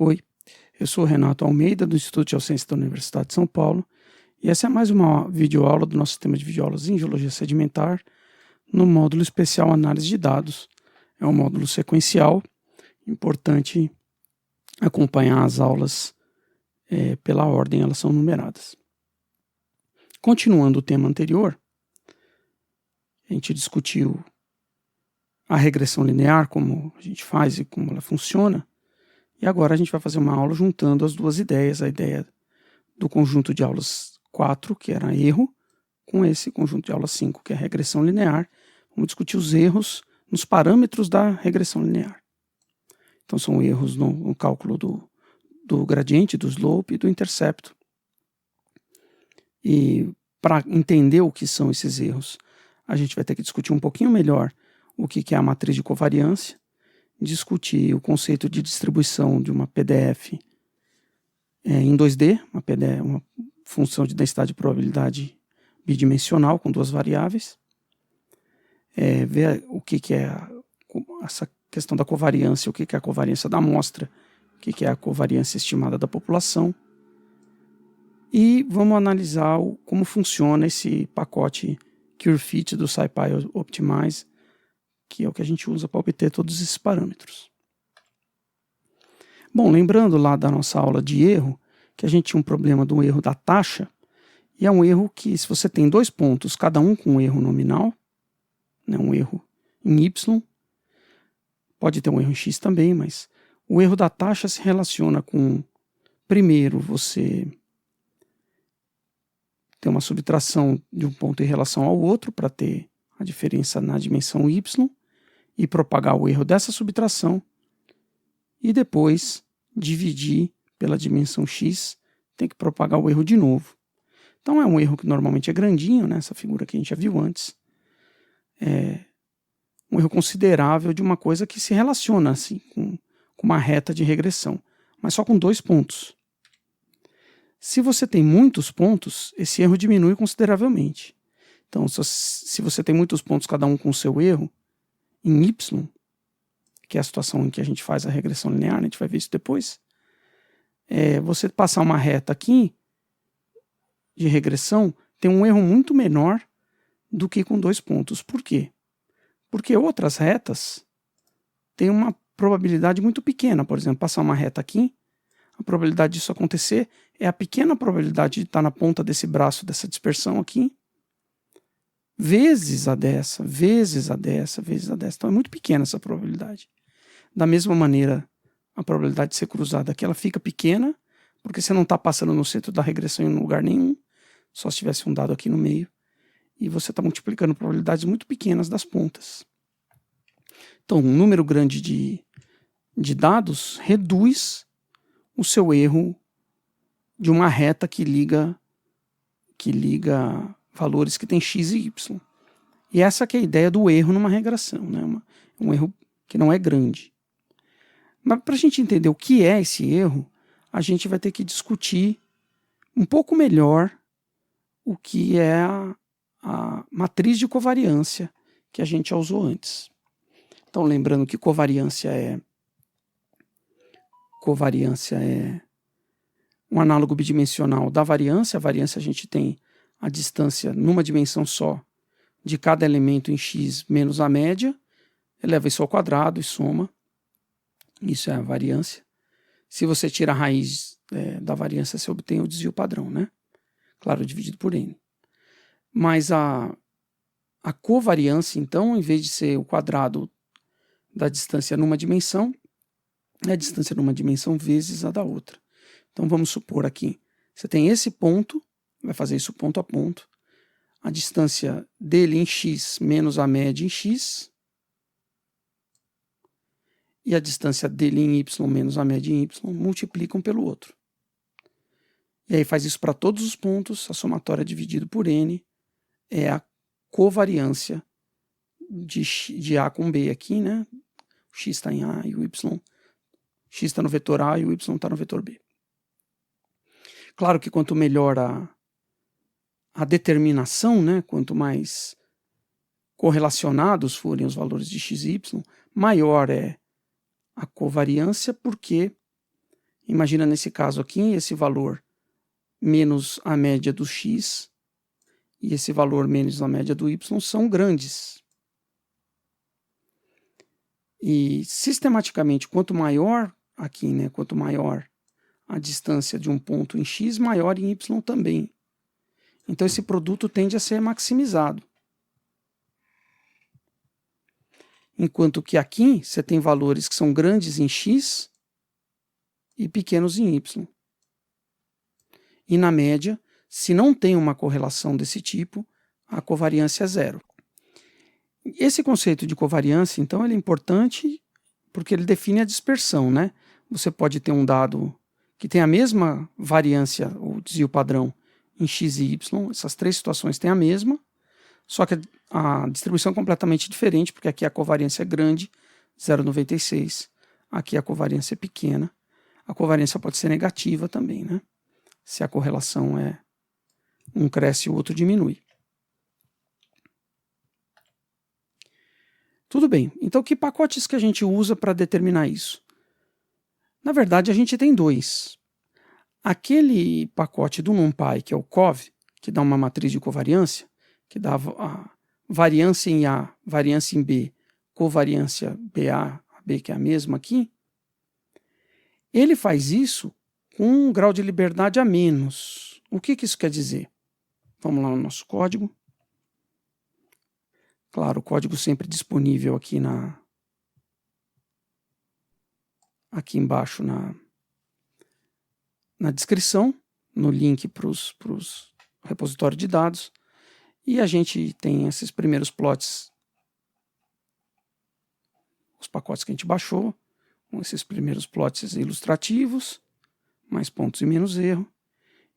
Oi, eu sou Renato Almeida, do Instituto de Geociência da Universidade de São Paulo, e essa é mais uma videoaula do nosso sistema de videoaulas em Geologia Sedimentar, no módulo especial Análise de Dados. É um módulo sequencial, importante acompanhar as aulas pela ordem, elas são numeradas. Continuando o tema anterior, a gente discutiu a regressão linear, como a gente faz e como ela funciona, e agora a gente vai fazer uma aula juntando as duas ideias, a ideia do conjunto de aulas 4, que era erro, com esse conjunto de aulas 5, que é regressão linear. Vamos discutir os erros nos parâmetros da regressão linear. Então são erros no cálculo do gradiente, do slope e do intercepto. E para entender o que são esses erros, a gente vai ter que discutir um pouquinho melhor o que é a matriz de covariância, discutir o conceito de distribuição de uma PDF em 2D, uma função de densidade de probabilidade bidimensional com duas variáveis, ver o que é essa questão da covariância, o que é a covariância da amostra, o que é a covariância estimada da população, e vamos analisar como funciona esse pacote CureFit do SciPy Optimize, que é o que a gente usa para obter todos esses parâmetros. Bom, lembrando lá da nossa aula de erro, que a gente tinha um problema do erro da taxa, e é um erro que, se você tem dois pontos, cada um com um erro nominal, né, um erro em Y, pode ter um erro em X também, mas o erro da taxa se relaciona com, primeiro, você ter uma subtração de um ponto em relação ao outro, para ter a diferença na dimensão Y, e propagar o erro dessa subtração, e depois dividir pela dimensão X, tem que propagar o erro de novo. Então é um erro que normalmente é grandinho, né? Essa figura que a gente já viu antes. É um erro considerável de uma coisa que se relaciona assim, com uma reta de regressão, mas só com dois pontos. Se você tem muitos pontos, esse erro diminui consideravelmente. Então, se você tem muitos pontos, cada um com o seu erro, em Y, que é a situação em que a gente faz a regressão linear, a gente vai ver isso depois, você passar uma reta aqui de regressão tem um erro muito menor do que com dois pontos. Por quê? Porque outras retas têm uma probabilidade muito pequena. Por exemplo, passar uma reta aqui, a probabilidade disso acontecer é a pequena probabilidade de estar na ponta desse braço, dessa dispersão aqui, vezes a dessa, vezes a dessa, vezes a dessa. Então é muito pequena essa probabilidade. Da mesma maneira, a probabilidade de ser cruzada aqui, ela fica pequena, porque você não está passando no centro da regressão em lugar nenhum, só se tivesse um dado aqui no meio, e você está multiplicando probabilidades muito pequenas das pontas. Então, um número grande de dados reduz o seu erro de uma reta que liga valores que tem x e y. E essa que é a ideia do erro numa regressão, né? Um erro que não é grande. Mas para a gente entender o que é esse erro, a gente vai ter que discutir um pouco melhor o que é a matriz de covariância que a gente já usou antes. Então, lembrando que covariância é um análogo bidimensional da variância. A variância a gente tem a distância numa dimensão só de cada elemento em x menos a média, eleva isso ao quadrado e soma. Isso é a variância. Se você tira a raiz da variância, você obtém o desvio padrão, né? Claro, dividido por n. Mas a covariância, então, em vez de ser o quadrado da distância numa dimensão, é a distância numa dimensão vezes a da outra. Então vamos supor aqui, você tem esse ponto, vai fazer isso ponto a ponto, a distância dele em x menos a média em x, e a distância dele em y menos a média em y multiplicam pelo outro. E aí faz isso para todos os pontos, a somatória dividido por n é a covariância de A com B aqui, né? O x está em A e o y, x está no vetor A e o y está no vetor B. Claro que quanto melhor a determinação, né? Quanto mais correlacionados forem os valores de x e y, maior é a covariância, porque Imagina nesse caso aqui, esse valor menos a média do x e esse valor menos a média do y são grandes. E sistematicamente, quanto maior aqui, né, quanto maior a distância de um ponto em x, maior em y também. Então esse produto tende a ser maximizado. Enquanto que aqui você tem valores que são grandes em x e pequenos em y. E na média, se não tem uma correlação desse tipo, a covariância é zero. Esse conceito de covariância, então, ele é importante porque ele define a dispersão, né? Você pode ter um dado que tem a mesma variância, ou desvio padrão, em x e y, essas três situações têm a mesma, só que a distribuição é completamente diferente, porque aqui a covariância é grande, 0,96, aqui a covariância é pequena. A covariância pode ser negativa também, né? Se a correlação é um cresce e o outro diminui. Tudo bem, então que pacotes que a gente usa para determinar isso? Na verdade, a gente tem dois. Aquele pacote do NumPy, que é o cov, que dá uma matriz de covariância, que dá a variância em A, variância em B, covariância BA, B que é a mesma aqui, ele faz isso com um grau de liberdade a menos. O que isso quer dizer? Vamos lá no nosso código. Claro, o código sempre disponível aqui aqui embaixo na descrição, no link para os repositórios de dados. E a gente tem esses primeiros plots, os pacotes que a gente baixou, com esses primeiros plots ilustrativos, mais pontos e menos erro.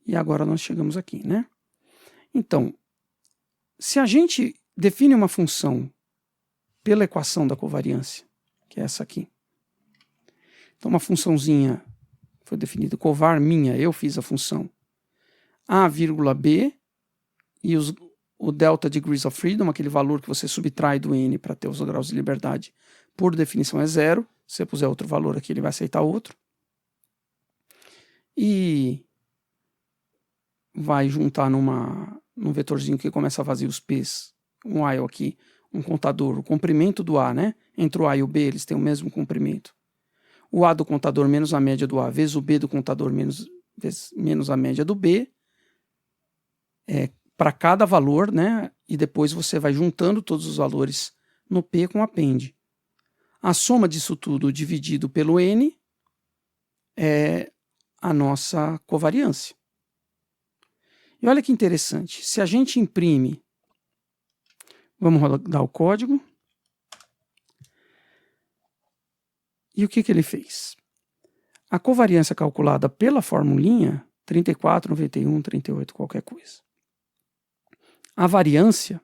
E agora nós chegamos aqui, né? Então, se a gente define uma função pela equação da covariância, que é essa aqui. Então, uma funçãozinha foi definida, covar minha, eu fiz a função A, B, e o delta degrees of freedom, aquele valor que você subtrai do n para ter os graus de liberdade, por definição é zero. Se você puser outro valor aqui, ele vai aceitar outro. E vai juntar num vetorzinho que começa a fazer os p's, um while aqui, um contador, o comprimento do A, né? Entre o A e o B, eles têm o mesmo comprimento. O A do contador menos a média do A, vezes o B do contador menos a média do B, para cada valor, né? E depois você vai juntando todos os valores no P com append. A soma disso tudo dividido pelo N é a nossa covariância. E olha que interessante, se a gente imprime, vamos rodar o código, e o que ele fez? A covariância calculada pela formulinha, 34, 91, 38, qualquer coisa. A variância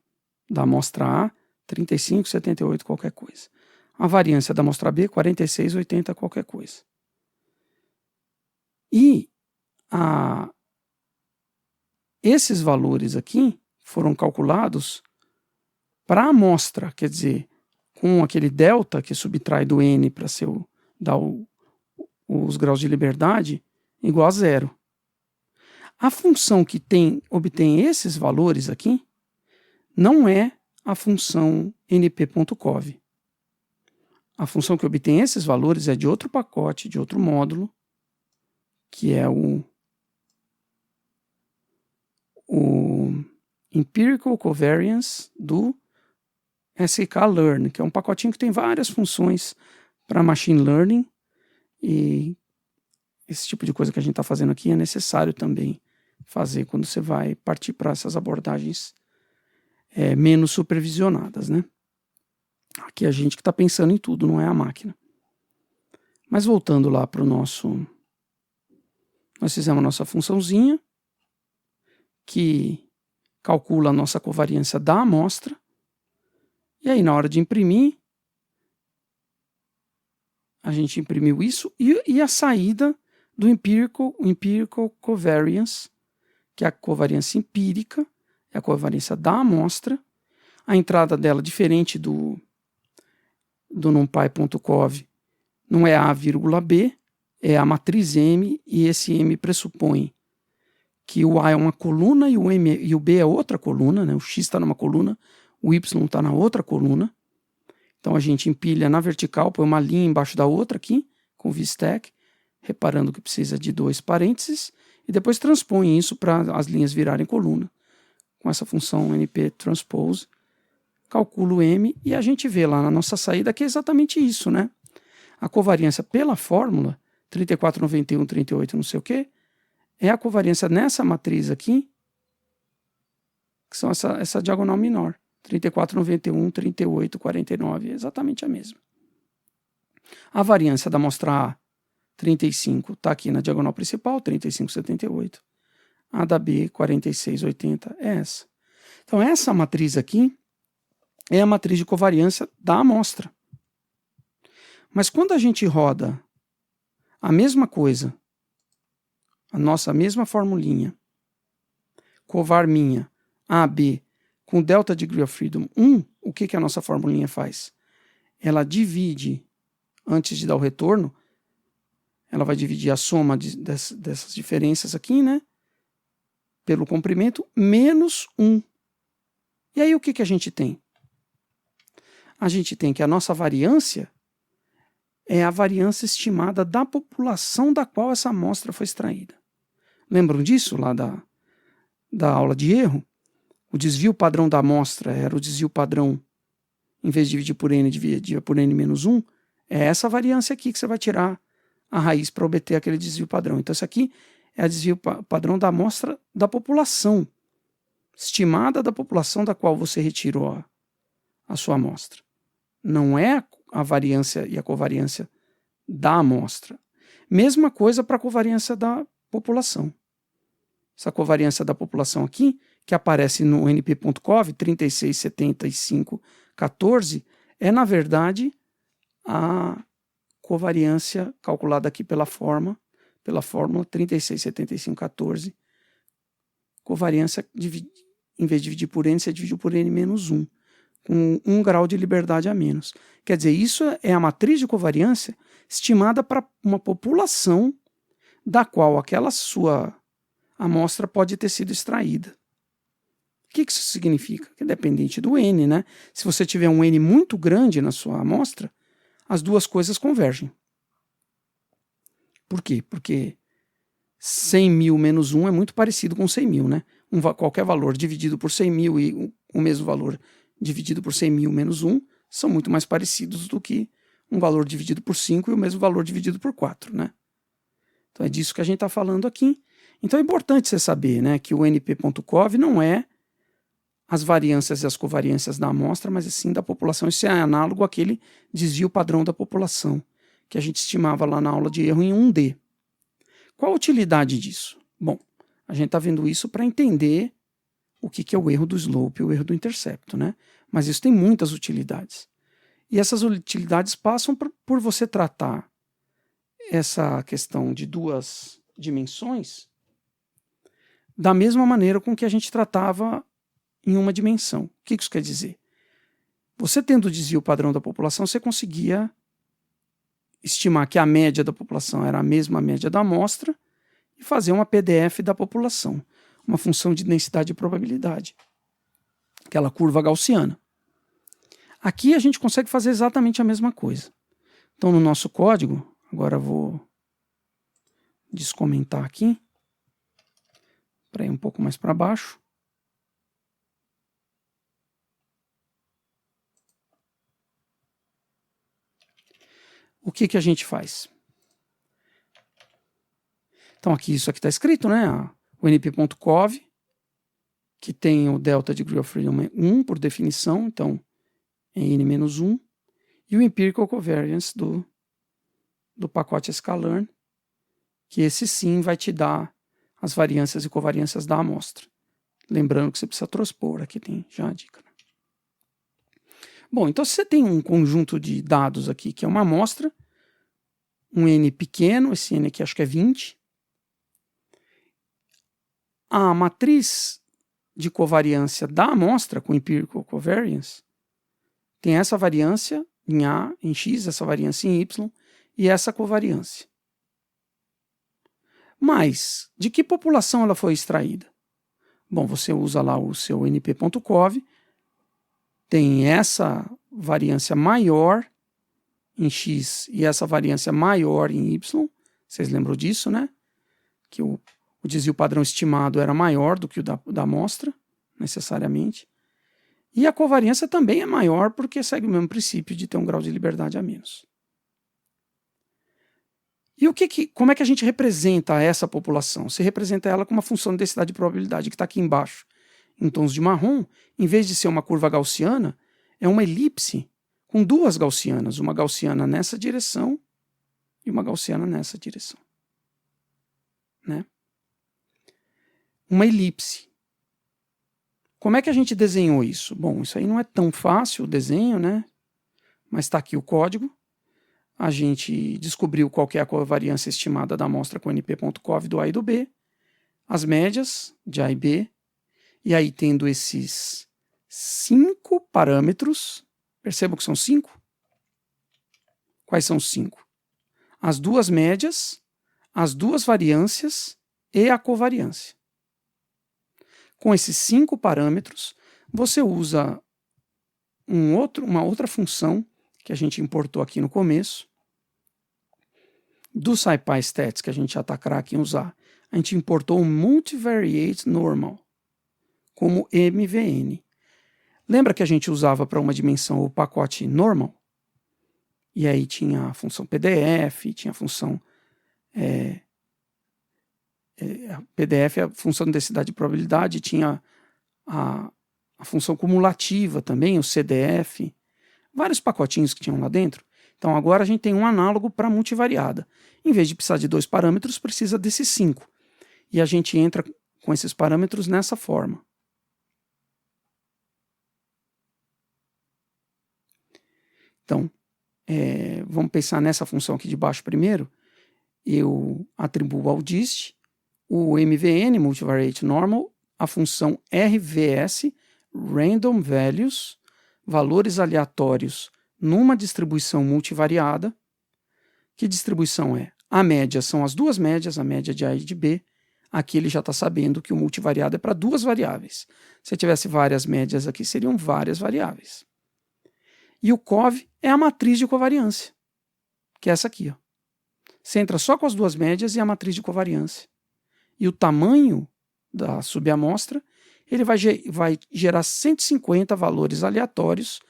da amostra A, 35, 78, qualquer coisa. A variância da amostra B, 46, 80, qualquer coisa. E esses valores aqui foram calculados para a amostra, quer dizer, com aquele delta que subtrai do n para dar os graus de liberdade igual a zero. A função que obtém esses valores aqui não é a função np.cov. A função que obtém esses valores é de outro pacote, de outro módulo, que é o Empirical Covariance do sklearn, que é um pacotinho que tem várias funções para machine learning, e esse tipo de coisa que a gente está fazendo aqui é necessário também fazer quando você vai partir para essas abordagens menos supervisionadas, né? Aqui é a gente que está pensando em tudo, não é a máquina. Mas voltando lá para o nosso... Nós fizemos a nossa funçãozinha, que calcula a nossa covariância da amostra, e aí na hora de imprimir, a gente imprimiu isso, e a saída do empirical covariance, que é a covariância empírica, é a covariância da amostra. A entrada dela, diferente do NumPy.cov, não é A, B, é a matriz M, e esse M pressupõe que o A é uma coluna e o B é outra coluna, né? O X está numa coluna, o Y está na outra coluna. Então a gente empilha na vertical, põe uma linha embaixo da outra aqui, com VStack, reparando que precisa de 2 parênteses, e depois transpõe isso para as linhas virarem coluna, com essa função np_transpose, calculo M, e a gente vê lá na nossa saída que é exatamente isso, né? A covariância pela fórmula, 34, 91, 38, não sei o quê, é a covariância nessa matriz aqui, que são essa diagonal menor. 34, 91, 38, 49, é exatamente a mesma. A variância da amostra A, 35, está aqui na diagonal principal, 35, 78. A da B, 46, 80, é essa. Então, essa matriz aqui é a matriz de covariância da amostra. Mas quando a gente roda a mesma coisa, a nossa mesma formulinha, covar minha, AB, com delta degree of freedom 1, o que a nossa formulinha faz? Ela divide, antes de dar o retorno, ela vai dividir a soma dessas diferenças aqui, né? Pelo comprimento, menos 1. E aí o que a gente tem? A gente tem que a nossa variância é a variância estimada da população da qual essa amostra foi extraída. Lembram disso lá da aula de erro? O desvio padrão da amostra era o desvio padrão, em vez de dividir por n, dividir por n menos 1. É essa variância aqui que você vai tirar a raiz para obter aquele desvio padrão. Então, isso aqui é o desvio padrão da amostra da população, estimada da população da qual você retirou a sua amostra. Não é a variância e a covariância da amostra. Mesma coisa para a covariância da população. Essa covariância da população aqui, que aparece no np.cov, 36, 75, 14, é, na verdade, a covariância calculada aqui pela fórmula 36, 75, 14. Covariância, em vez de dividir por n, você divide por n menos 1, com 1 grau de liberdade a menos. Quer dizer, isso é a matriz de covariância estimada para uma população da qual aquela sua amostra pode ter sido extraída. O que isso significa? Que é dependente do n, né? Se você tiver um n muito grande na sua amostra, as duas coisas convergem. Por quê? Porque 100.000 menos 1 é muito parecido com 100.000, né? Qualquer valor dividido por 100.000 e o mesmo valor dividido por 100.000 menos 1 são muito mais parecidos do que um valor dividido por 5 e o mesmo valor dividido por 4, né? Então é disso que a gente está falando aqui. Então é importante você saber, né, que o np.cov não é as variâncias e as covariâncias da amostra, mas sim da população. Isso é análogo àquele desvio padrão da população, que a gente estimava lá na aula de erro em 1D. Qual a utilidade disso? Bom, a gente está vendo isso para entender o que é o erro do slope e o erro do intercepto, né? Mas isso tem muitas utilidades. E essas utilidades passam por você tratar essa questão de duas dimensões da mesma maneira com que a gente tratava em uma dimensão. O que isso quer dizer? Você tendo o desvio padrão da população, você conseguia estimar que a média da população era a mesma média da amostra e fazer uma PDF da população, uma função de densidade e probabilidade, aquela curva gaussiana. Aqui a gente consegue fazer exatamente a mesma coisa. Então, no nosso código, agora eu vou descomentar aqui, para ir um pouco mais para baixo. O que a gente faz? Então, aqui isso aqui está escrito, né? O np.cov, que tem o delta degree of freedom 1 por definição, então é n-1, e o empirical covariance do pacote sklearn, que esse sim vai te dar as variâncias e covariâncias da amostra. Lembrando que você precisa transpor, aqui tem já a dica. Bom, então se você tem um conjunto de dados aqui, que é uma amostra, um n pequeno, esse n aqui acho que é 20, a matriz de covariância da amostra, com empirical covariance, tem essa variância em A, em X, essa variância em Y, e essa covariância. Mas, de que população ela foi extraída? Bom, você usa lá o seu np.cov, tem essa variância maior em X e essa variância maior em Y. Vocês lembram disso, né? Que o desvio padrão estimado era maior do que o da amostra, necessariamente. E a covariância também é maior porque segue o mesmo princípio de ter um grau de liberdade a menos. E como é que a gente representa essa população? Você representa ela com uma função de densidade de probabilidade que está aqui embaixo. Em tons de marrom, em vez de ser uma curva gaussiana, é uma elipse com duas gaussianas, uma gaussiana nessa direção e uma gaussiana nessa direção. Né? Uma elipse. Como é que a gente desenhou isso? Bom, isso aí não é tão fácil o desenho, né? Mas está aqui o código. A gente descobriu qual que é a covariância estimada da amostra com np.cov do A e do B, as médias de A e B, e aí tendo esses 5 parâmetros, percebam que são 5? Quais são os 5? As duas médias, as duas variâncias e a covariância. Com esses 5 parâmetros, você usa uma outra função que a gente importou aqui no começo, do SciPy Stats, que a gente já está craque em usar. A gente importou o Multivariate Normal como MVN. Lembra que a gente usava para uma dimensão o pacote normal? E aí tinha a função PDF, tinha a função PDF, a função de densidade de probabilidade, tinha a função cumulativa também, o CDF, vários pacotinhos que tinham lá dentro. Então agora a gente tem um análogo para multivariada. Em vez de precisar de 2 parâmetros, precisa desses 5. E a gente entra com esses parâmetros nessa forma. Então, vamos pensar nessa função aqui de baixo primeiro. Eu atribuo ao dist o MVN, Multivariate Normal, a função RVS, Random Values, valores aleatórios numa distribuição multivariada. Que distribuição é? A média são as duas médias, a média de A e de B. Aqui ele já está sabendo que o multivariado é para duas variáveis. Se eu tivesse várias médias aqui, seriam várias variáveis. E o COV é a matriz de covariância, que é essa aqui. Ó. Você entra só com as duas médias e a matriz de covariância. E o tamanho da subamostra, ele vai gerar 150 valores aleatórios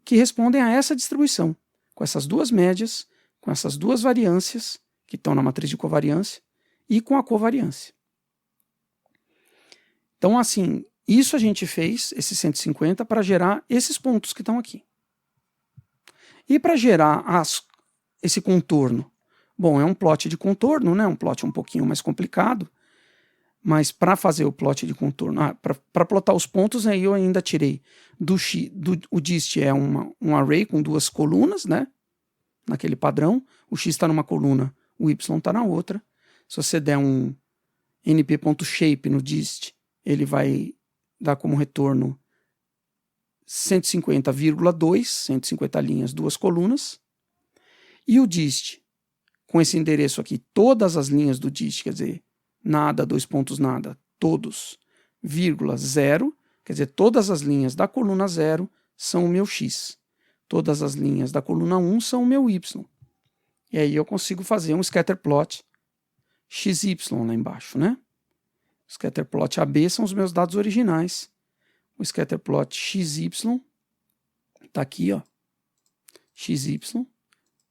que respondem a essa distribuição, com essas duas médias, com essas duas variâncias, que estão na matriz de covariância, e com a covariância. Então, assim, isso a gente fez, esses 150, para gerar esses pontos que estão aqui. E para gerar esse contorno? Bom, é um plot de contorno, né? Um plot um pouquinho mais complicado, mas para fazer o plot de contorno, para plotar os pontos, aí eu ainda tirei o dist é um array com duas colunas, né? Naquele padrão, o x está numa coluna, o y está na outra. Se você der um np.shape no dist, ele vai dar como retorno 150,2, 150 linhas, duas colunas. E o dist, com esse endereço aqui, todas as linhas do dist, quer dizer, nada, dois pontos, nada, todos, vírgula, zero, quer dizer, todas as linhas da coluna 0 são o meu x. Todas as linhas da coluna 1 são o meu y. E aí eu consigo fazer um scatterplot XY lá embaixo, né? O scatterplot AB são os meus dados originais. O scatterplot XY está aqui, ó. XY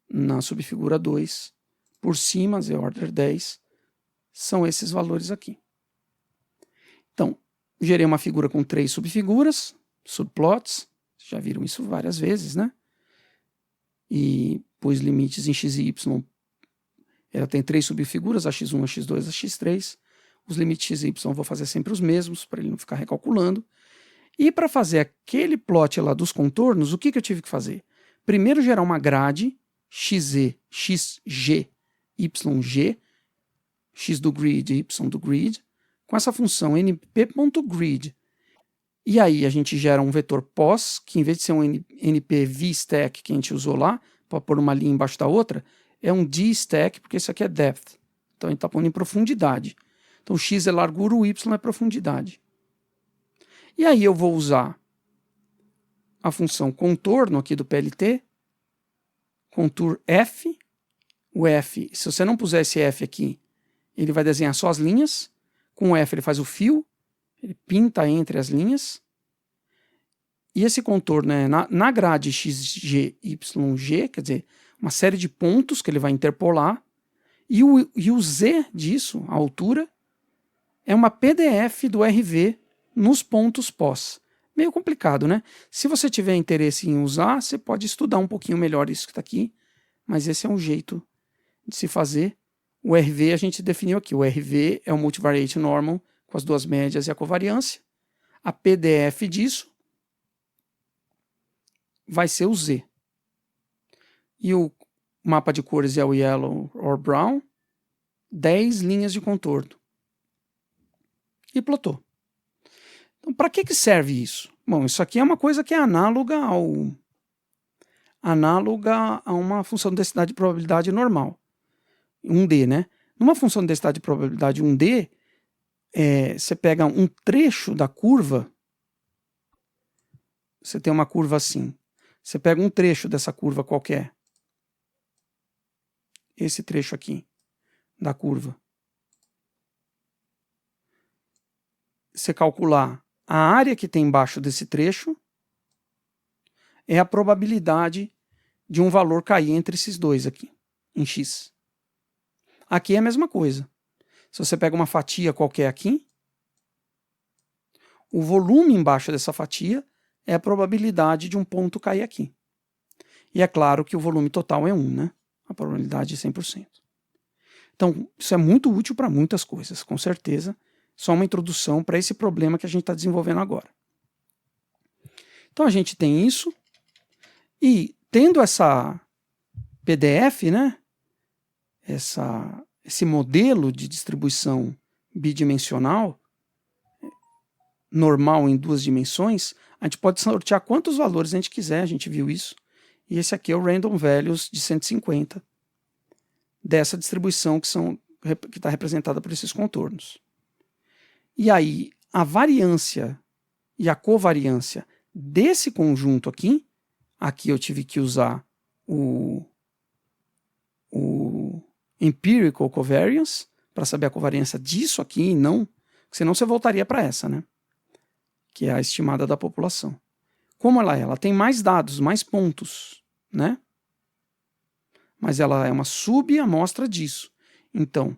na subfigura 2. Por cima, z order 10, são esses valores aqui. Então, gerei uma figura com 3 subfiguras, subplots. Já viram isso várias vezes, né? E pus limites em x e y. Ela tem 3 subfiguras, a x1, a x2, a x3. Os limites x e y eu vou fazer sempre os mesmos, para ele não ficar recalculando. E para fazer aquele plot lá dos contornos, o que eu tive que fazer? Primeiro gerar uma grade, xz, xg, yg, x do grid, y do grid, com essa função np.grid. E aí a gente gera um vetor pos, que em vez de ser um np_vstack que a gente usou lá, para pôr uma linha embaixo da outra, é um dstack, porque isso aqui é depth, Então, ele está pondo em profundidade. Então, x é largura, o y é profundidade. E aí eu vou usar a função contorno aqui do PLT, contour f. O f, se você não puser esse f aqui, ele vai desenhar só as linhas. Com o f ele faz o fio, ele pinta entre as linhas. E esse contorno é na grade xg, yg, quer dizer, uma série de pontos que ele vai interpolar. E o z disso, a altura, é uma PDF do RV nos pontos pós. Meio complicado, né? Se você tiver interesse em usar, você pode estudar um pouquinho melhor isso que está aqui, mas esse é um jeito de se fazer. O RV a gente definiu aqui. O RV é o Multivariate Normal com as duas médias e a covariância. A PDF disso vai ser o Z. E o mapa de cores é o Yellow or Brown. 10 linhas de contorno. E plotou. Então, para que serve isso? Bom, isso aqui é uma coisa que é análoga a uma função de densidade de probabilidade normal. 1D, né? Numa função de densidade de probabilidade 1D, você pega um trecho da curva, você tem uma curva assim, você pega um trecho dessa curva qualquer, esse trecho aqui da curva, você calcular a área que tem embaixo desse trecho, é a probabilidade de um valor cair entre esses dois aqui, em x. Aqui é a mesma coisa. Se você pega uma fatia qualquer aqui, o volume embaixo dessa fatia é a probabilidade de um ponto cair aqui. E é claro que o volume total é 1, né? A probabilidade é 100%. Então, isso é muito útil para muitas coisas, com certeza. Só uma introdução para esse problema que a gente está desenvolvendo agora. Então, a gente tem isso. E tendo essa PDF, né? Esse modelo de distribuição bidimensional, normal em 2 dimensões, a gente pode sortear quantos valores a gente quiser, a gente viu isso. E esse aqui é o Random Values de 150 dessa distribuição que está representada por esses contornos. E aí, a variância e a covariância desse conjunto aqui eu tive que usar o empirical covariance para saber a covariância disso aqui, senão você voltaria para essa, né? Que é a estimada da população. Como ela tem mais dados, mais pontos, né? Mas ela é uma subamostra disso. Então,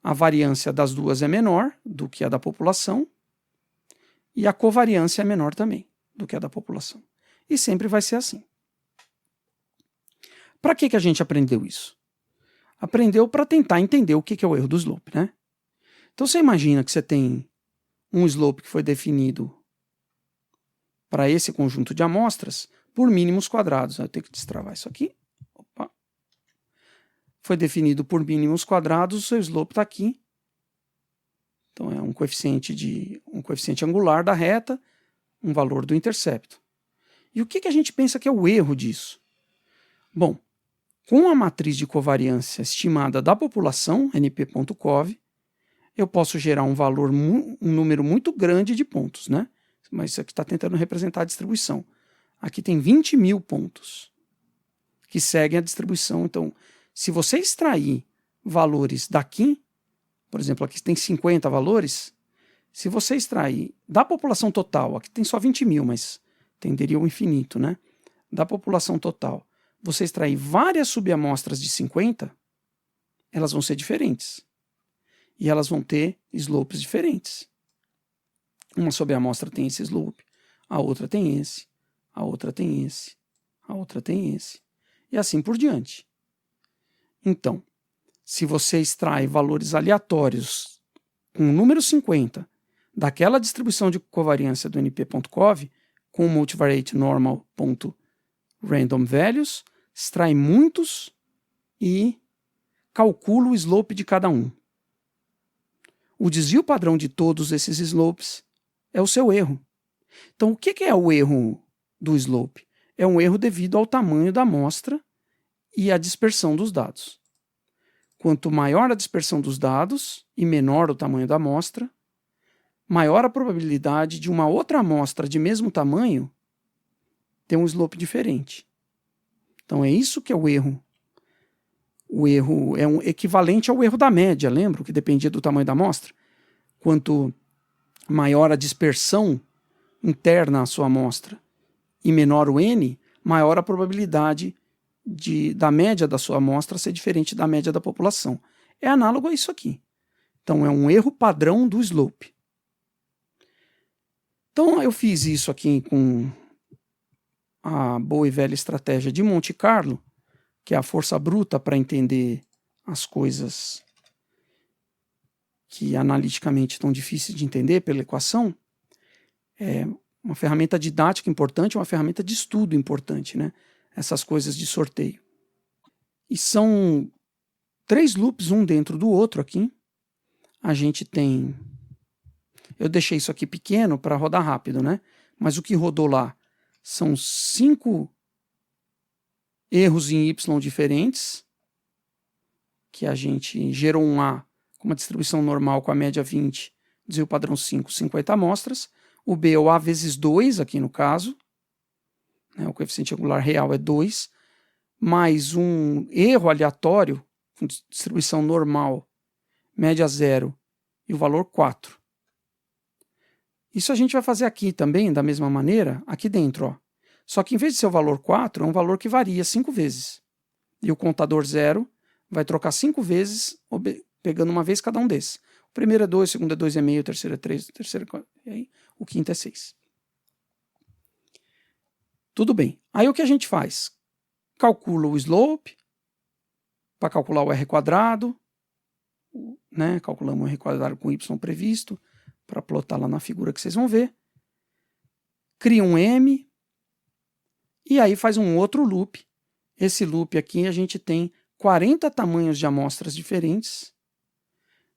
a variância das duas é menor do que a da população e a covariância é menor também do que a da população. E sempre vai ser assim. Para que a gente aprendeu isso? Aprendeu para tentar entender o que é o erro do slope, né? Então você imagina que você tem um slope que foi definido para esse conjunto de amostras por mínimos quadrados. Eu tenho que destravar isso aqui. Opa. Foi definido por mínimos quadrados, o seu slope está aqui. Então é um coeficiente angular da reta, um valor do intercepto. E o que a gente pensa que é o erro disso? Bom, com a matriz de covariância estimada da população, np.cov, eu posso gerar um número muito grande de pontos, né? Mas isso aqui está tentando representar a distribuição. Aqui tem 20.000 pontos que seguem a distribuição. Então, se você extrair valores daqui, por exemplo, aqui tem 50 valores, se você extrair da população total, aqui tem só 20.000, mas tenderia ao infinito, né? Da população total, você extrair várias subamostras de 50, elas vão ser diferentes. E elas vão ter slopes diferentes. Uma subamostra tem esse slope, a outra tem esse, a outra tem esse, a outra tem esse. E assim por diante. Então, se você extrai valores aleatórios com o número 50 daquela distribuição de covariância do np.cov com o multivariate normal.random values, extrai muitos e calcula o slope de cada um. O desvio padrão de todos esses slopes é o seu erro. Então, o que é o erro do slope? É um erro devido ao tamanho da amostra e à dispersão dos dados. quanto maior a dispersão dos dados e menor o tamanho da amostra, maior a probabilidade de uma outra amostra de mesmo tamanho ter um slope diferente. Então é isso que é o erro. O erro é um equivalente ao erro da média, lembra? Que dependia do tamanho da amostra. Quanto maior a dispersão interna à sua amostra e menor o N, maior a probabilidade da média da sua amostra ser diferente da média da população. É análogo a isso aqui. Então é um erro padrão do slope. Então eu fiz isso aqui com a boa e velha estratégia de Monte Carlo, que é a força bruta para entender as coisas que analiticamente estão difíceis de entender pela equação. É uma ferramenta didática importante, uma ferramenta de estudo importante, né? Essas coisas de sorteio. E são 3 loops, um dentro do outro aqui. A gente tem... Eu deixei isso aqui pequeno para rodar rápido, né? Mas o que rodou lá são 5 erros em Y diferentes, que a gente gerou um A com uma distribuição normal com a média 20, desvio padrão 5, 50 amostras. O B é o A vezes 2, aqui no caso, né, o coeficiente angular real é 2, mais um erro aleatório, com distribuição normal, média 0, e o valor 4. Isso a gente vai fazer aqui também, da mesma maneira, aqui dentro, ó. Só que em vez de ser o valor 4, é um valor que varia 5 vezes. E o contador 0 vai trocar 5 vezes, pegando uma vez cada um desses. O primeiro é 2, o segundo é 2,5, o terceiro é 3, o terceiro é 4, e aí o quinto é 6. Tudo bem. Aí o que a gente faz? Calcula o slope, para calcular o R quadrado, né? Calculamos o R quadrado com Y previsto, para plotar lá na figura que vocês vão ver. Cria um M, e aí faz um outro loop. Esse loop aqui a gente tem 40 tamanhos de amostras diferentes,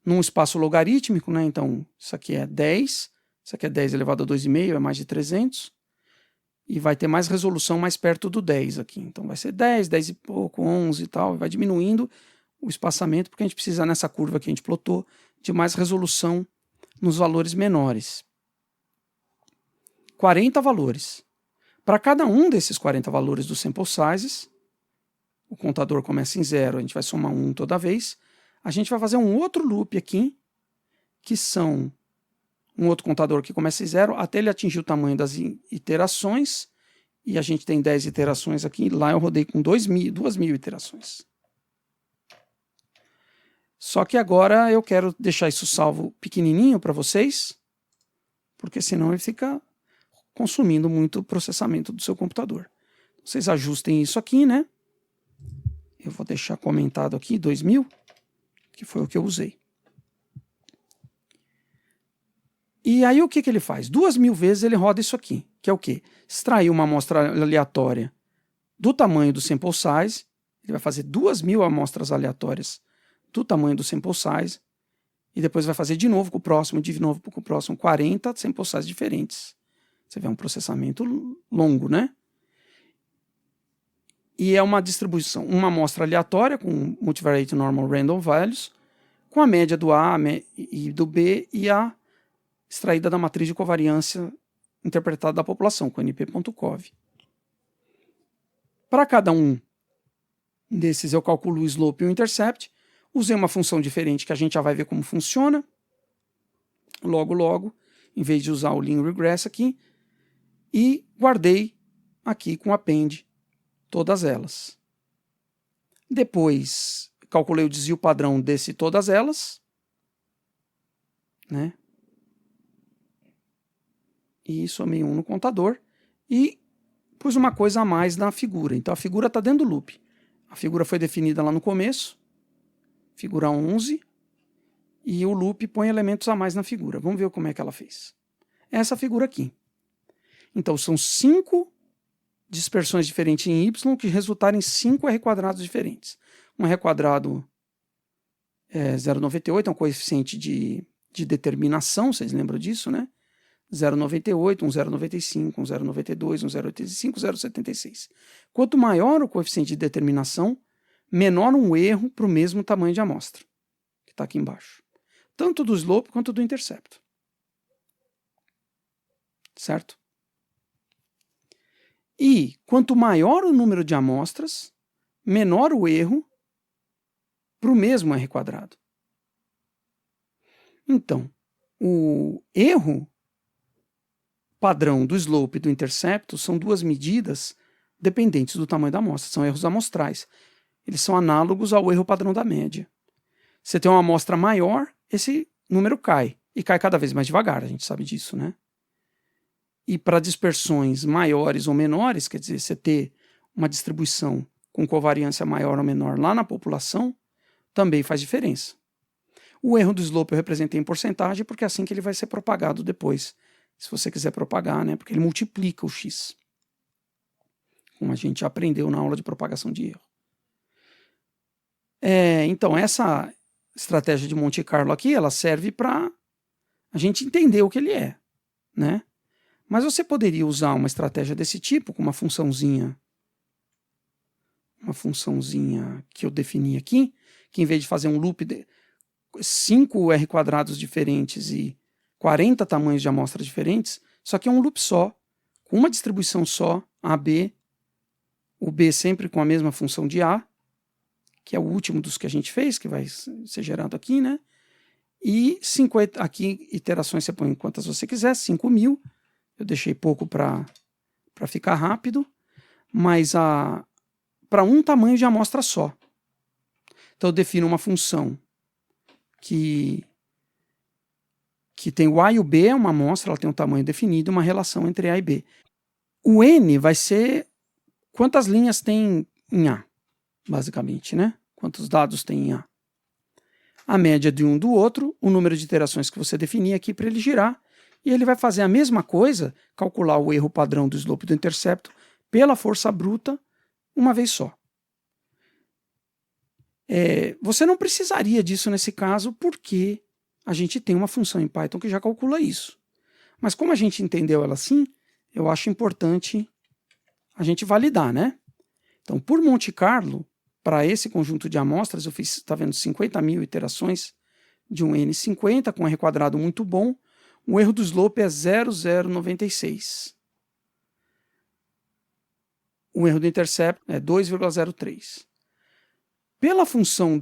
num espaço logarítmico, né? Então isso aqui é 10, isso aqui é 10 elevado a 2,5, é mais de 300, e vai ter mais resolução mais perto do 10 aqui. Então vai ser 10, 10 e pouco, 11 e tal, e vai diminuindo o espaçamento, porque a gente precisa, nessa curva que a gente plotou, de mais resolução nos valores menores. 40 valores. Para cada um desses 40 valores dos sample sizes, o contador começa em 0, a gente vai somar 1 toda vez, a gente vai fazer um outro loop aqui, que são um outro contador que começa em 0, até ele atingir o tamanho das iterações, e a gente tem 10 iterações aqui, lá eu rodei com 2.000 iterações. Só que agora eu quero deixar isso salvo pequenininho para vocês, porque senão ele fica consumindo muito processamento do seu computador. Vocês ajustem isso aqui, né? Eu vou deixar comentado aqui 2.000, que foi o que eu usei. E aí o que ele faz? 2.000 vezes ele roda isso aqui, que é o quê? Extrair uma amostra aleatória do tamanho do sample size, ele vai fazer 2.000 amostras aleatórias do tamanho do sample size, e depois vai fazer de novo com o próximo, de novo com o próximo, 40 sample sizes diferentes. Você vê um processamento longo, né? E é uma distribuição, uma amostra aleatória com multivariate normal random values, com a média do A e do B e a extraída da matriz de covariância interpretada da população, com np.cov. Para cada um desses eu calculo o slope e o intercept, usei uma função diferente que a gente já vai ver como funciona, logo, em vez de usar o lean regress aqui, e guardei aqui com append todas elas. Depois calculei o desvio padrão desse todas elas, né? E somei 1 no contador e pus uma coisa a mais na figura. Então a figura está dentro do loop. A figura foi definida lá no começo, figura 11, e o loop põe elementos a mais na figura. Vamos ver como é que ela fez. Essa figura aqui. Então são 5 dispersões diferentes em Y que resultaram em 5 R quadrados diferentes. Um R quadrado é 0,98, é um coeficiente de determinação, vocês lembram disso, né? 0,98, um 0,95, um 0,92, um 0,85, 0,76. Quanto maior o coeficiente de determinação, menor um erro para o mesmo tamanho de amostra, que está aqui embaixo. Tanto do slope quanto do intercepto. Certo? E quanto maior o número de amostras, menor o erro para o mesmo R quadrado. Então, o erro padrão do slope e do intercepto são duas medidas dependentes do tamanho da amostra, são erros amostrais. Eles são análogos ao erro padrão da média. Você tem uma amostra maior, esse número cai, e cai cada vez mais devagar, a gente sabe disso, né? E para dispersões maiores ou menores, quer dizer, você ter uma distribuição com covariância maior ou menor lá na população, também faz diferença. O erro do slope eu representei em porcentagem, porque é assim que ele vai ser propagado depois, se você quiser propagar, né? Porque ele multiplica o x, como a gente aprendeu na aula de propagação de erro. Então, essa estratégia de Monte Carlo aqui, ela serve para a gente entender o que ele é, né? Mas você poderia usar uma estratégia desse tipo, com uma funçãozinha que eu defini aqui, que em vez de fazer um loop de 5 R quadrados diferentes e 40 tamanhos de amostras diferentes, isso aqui é um loop só, com uma distribuição só, AB, o B sempre com a mesma função de A, que é o último dos que a gente fez, que vai ser gerado aqui, né? E 50, aqui iterações você põe quantas você quiser, 5.000, eu deixei pouco para ficar rápido, mas para um tamanho de amostra só. Então eu defino uma função que tem o A e o B, é uma amostra, ela tem um tamanho definido, uma relação entre A e B. O N vai ser quantas linhas tem em A, basicamente, né? Quantos dados tem em A. A média de um do outro, o número de iterações que você definir aqui para ele girar, e ele vai fazer a mesma coisa, calcular o erro padrão do slope do intercepto pela força bruta uma vez só. Você não precisaria disso nesse caso, porque a gente tem uma função em Python que já calcula isso. Mas como a gente entendeu ela assim, eu acho importante a gente validar, né? Então, por Monte Carlo, para esse conjunto de amostras, eu fiz, está vendo, 50.000 iterações de um N50 com R quadrado muito bom. O erro do slope é 0,096. O erro do intercept é 2,03. Pela função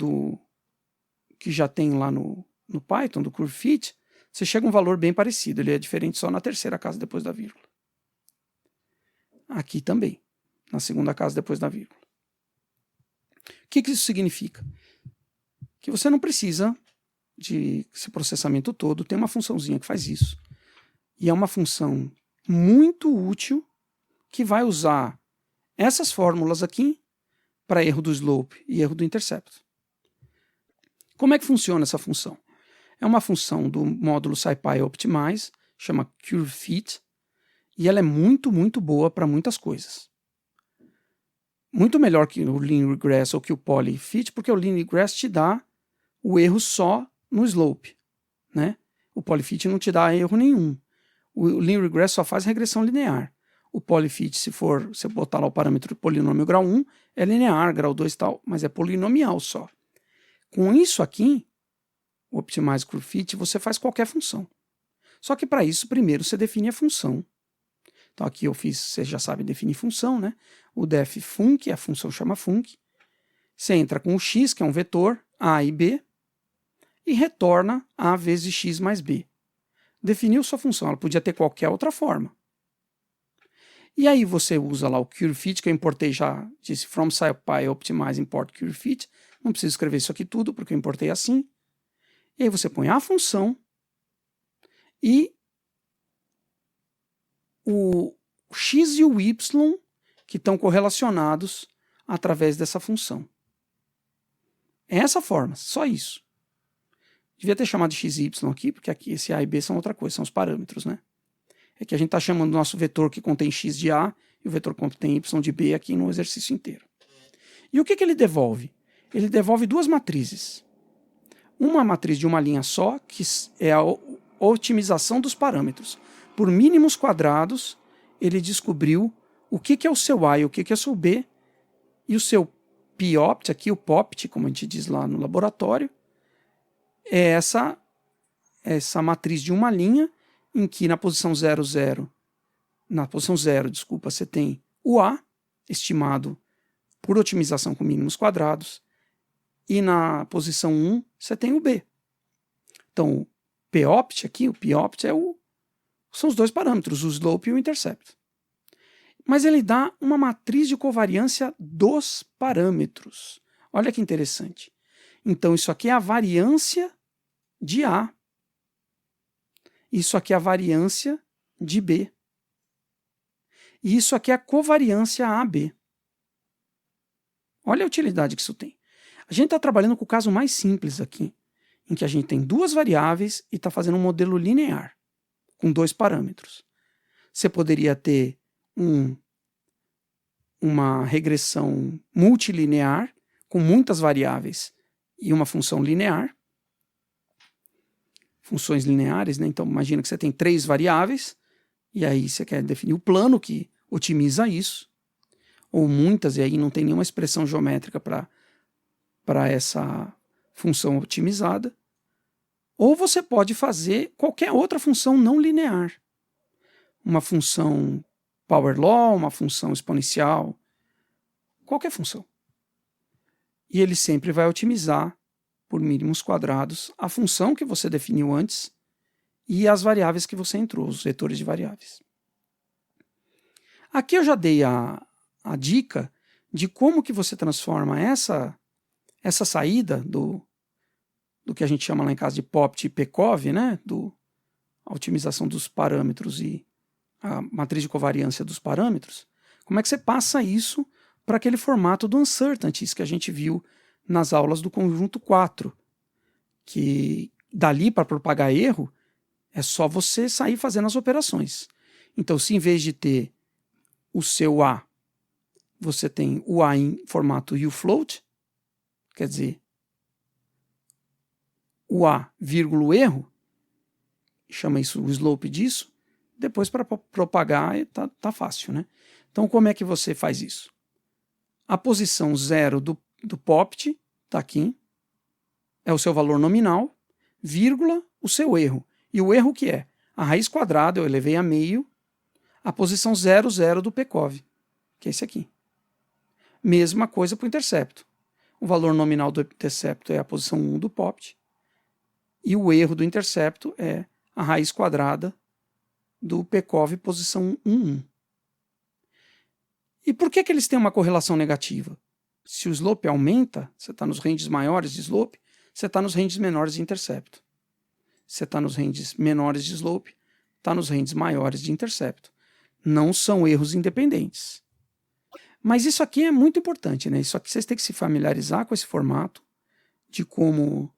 que já tem lá no Python, do curveFit, você chega a um valor bem parecido. Ele é diferente só na terceira casa depois da vírgula. Aqui também, na segunda casa depois da vírgula. O que isso significa? Que você não precisa desse processamento todo, tem uma funçãozinha que faz isso. E é uma função muito útil que vai usar essas fórmulas aqui para erro do slope e erro do intercepto. Como é que funciona essa função? É uma função do módulo SciPy Optimize, chama curveFit, e ela é muito, muito boa para muitas coisas. Muito melhor que o Linear Regress ou que o PolyFit, porque o Linear Regress te dá o erro só no slope, né? O PolyFit não te dá erro nenhum. O Linear Regress só faz regressão linear. O PolyFit, se você botar lá o parâmetro polinômio grau 1, é linear, grau 2 e tal, mas é polinomial só. Com isso aqui, o Optimize curveFit, você faz qualquer função. Só que para isso, primeiro você define a função. Então aqui eu fiz, você já sabe definir função, né? O def func, a função chama func. Você entra com o x, que é um vetor, a e b, e retorna a vezes x mais b. Definiu sua função, ela podia ter qualquer outra forma. E aí você usa lá o curveFit, que eu importei já, disse from SciPy Optimize import curveFit. Não preciso escrever isso aqui tudo, porque eu importei assim. E aí você põe a função e o x e o y que estão correlacionados através dessa função. É essa forma, só isso. Devia ter chamado de x e y aqui, porque aqui esse a e b são outra coisa, são os parâmetros, né? É que a gente está chamando o nosso vetor que contém x de a e o vetor que contém y de b aqui no exercício inteiro. E o que ele devolve? Ele devolve duas matrizes. Uma matriz de uma linha só, que é a otimização dos parâmetros. Por mínimos quadrados, ele descobriu o que é o seu a e o que é o seu b, e o seu POPT, aqui o POPT, como a gente diz lá no laboratório, é essa matriz de uma linha em que na posição 0, desculpa, você tem o A, estimado por otimização com mínimos quadrados, e na posição 1 você tem o B. Então, o POPT aqui, o POPT são os dois parâmetros, o slope e o intercept. Mas ele dá uma matriz de covariância dos parâmetros. Olha que interessante. Então, isso aqui é a variância de A. Isso aqui é a variância de B. E isso aqui é a covariância AB. Olha a utilidade que isso tem. A gente está trabalhando com o caso mais simples aqui, em que a gente tem duas variáveis e está fazendo um modelo linear, com dois parâmetros. Você poderia ter uma regressão multilinear, com muitas variáveis e uma função linear. Funções lineares, né? Então imagina que você tem 3 variáveis, e aí você quer definir o plano que otimiza isso, ou muitas, e aí não tem nenhuma expressão geométrica para essa função otimizada. Ou você pode fazer qualquer outra função não linear. Uma função power law, uma função exponencial, qualquer função. E ele sempre vai otimizar por mínimos quadrados a função que você definiu antes e as variáveis que você entrou, os vetores de variáveis. Aqui eu já dei a dica de como que você transforma essa saída do que a gente chama lá em casa de POPT e PCOV, né? A otimização dos parâmetros e a matriz de covariância dos parâmetros. Como é que você passa isso para aquele formato do uncertainties que a gente viu nas aulas do conjunto 4, que dali para propagar erro é só você sair fazendo as operações. Então, se em vez de ter o seu A, você tem o A em formato uFloat, quer dizer, o A, vírgula, o erro, chama isso o slope disso, depois para propagar tá fácil, né? Então, como é que você faz isso? A posição 0 do POPT está aqui, é o seu valor nominal, vírgula, o seu erro. E o erro que é? A raiz quadrada eu elevei a meio, a posição 0, 0 do PCOV, que é esse aqui. Mesma coisa para o intercepto. O valor nominal do intercepto é a posição 1 do POPT, e o erro do intercepto é a raiz quadrada do PCOV posição 1, 1. E por que eles têm uma correlação negativa? Se o slope aumenta, você está nos ranges maiores de slope, você está nos ranges menores de intercepto. Você está nos ranges menores de slope, está nos ranges maiores de intercepto. Não são erros independentes. Mas isso aqui é muito importante, né? Isso aqui vocês têm que se familiarizar com esse formato de como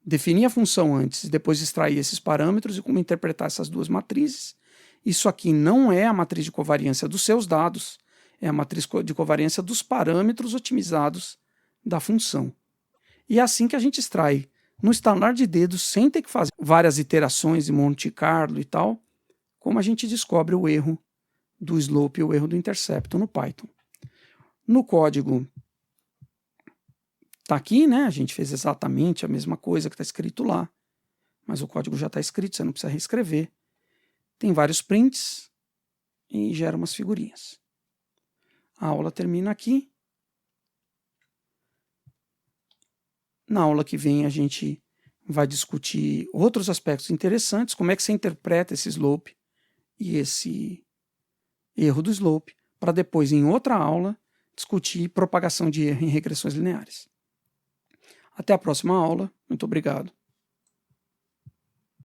definir a função antes e depois extrair esses parâmetros e como interpretar essas duas matrizes. Isso aqui não é a matriz de covariância dos seus dados, é a matriz de covariância dos parâmetros otimizados da função. E é assim que a gente extrai, no estalar de dedos, sem ter que fazer várias iterações de Monte Carlo e tal, como a gente descobre o erro do slope e o erro do intercepto no Python. No código está aqui, né? A gente fez exatamente a mesma coisa que está escrito lá, mas o código já está escrito, você não precisa reescrever. Tem vários prints e gera umas figurinhas. A aula termina aqui. Na aula que vem a gente vai discutir outros aspectos interessantes, como é que você interpreta esse slope e esse erro do slope, para depois, em outra aula, discutir propagação de erro em regressões lineares. Até a próxima aula. Muito obrigado.